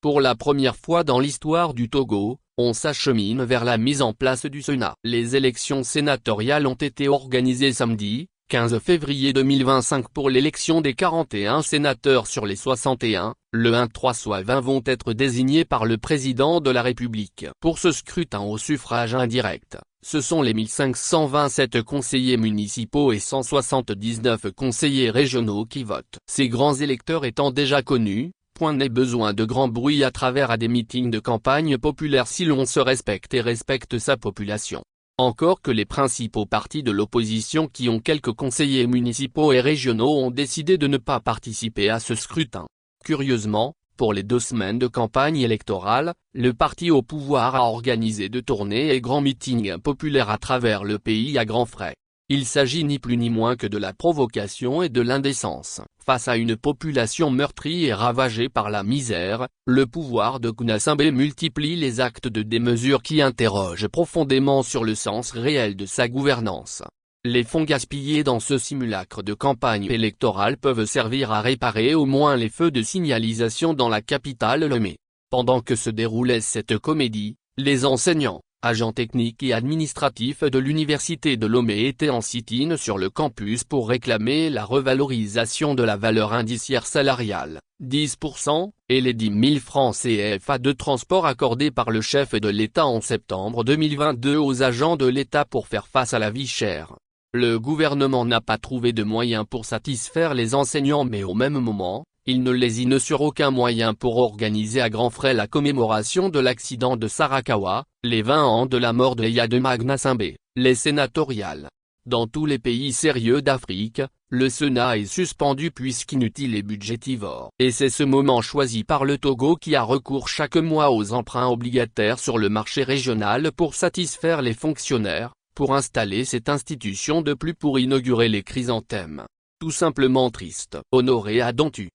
Pour la première fois dans l'histoire du Togo, on s'achemine vers la mise en place du Sénat. Les élections sénatoriales ont été organisées samedi, 15 février 2025 pour l'élection des 41 sénateurs sur les 61, le 1-3 soit 20 vont être désignés par le président de la République. Pour ce scrutin au suffrage indirect, ce sont les 1527 conseillers municipaux et 179 conseillers régionaux qui votent. Ces grands électeurs étant déjà connus, point n'est besoin de grand bruit à travers des meetings de campagne populaire si l'on se respecte et respecte sa population. Encore que les principaux partis de l'opposition qui ont quelques conseillers municipaux et régionaux ont décidé de ne pas participer à ce scrutin. Curieusement, pour les 2 semaines de campagne électorale, le parti au pouvoir a organisé de tournées et grands meetings populaires à travers le pays à grands frais. Il s'agit ni plus ni moins que de la provocation et de l'indécence. Face à une population meurtrie et ravagée par la misère, le pouvoir de Gnassingbé multiplie les actes de démesure qui interrogent profondément sur le sens réel de sa gouvernance. Les fonds gaspillés dans ce simulacre de campagne électorale peuvent servir à réparer au moins les feux de signalisation dans la capitale Lomé. Pendant que se déroulait cette comédie, les enseignants, agents techniques et administratifs de l'université de Lomé étaient en sit-in sur le campus pour réclamer la revalorisation de la valeur indiciaire salariale, 10%, et les 10 000 francs CFA de transport accordés par le chef de l'État en septembre 2022 aux agents de l'État pour faire face à la vie chère. Le gouvernement n'a pas trouvé de moyens pour satisfaire les enseignants mais au même moment, il ne lésine sur aucun moyen pour organiser à grands frais la commémoration de l'accident de Sarakawa, les 20 ans de la mort de Eyadema Gnassingbé, les sénatoriales. Dans tous les pays sérieux d'Afrique, le Sénat est suspendu puisqu'inutile et budgétivore. Et c'est ce moment choisi par le Togo qui a recours chaque mois aux emprunts obligataires sur le marché régional pour satisfaire les fonctionnaires, pour installer cette institution de plus pour inaugurer les chrysanthèmes. Tout simplement triste. Honoré Adantu.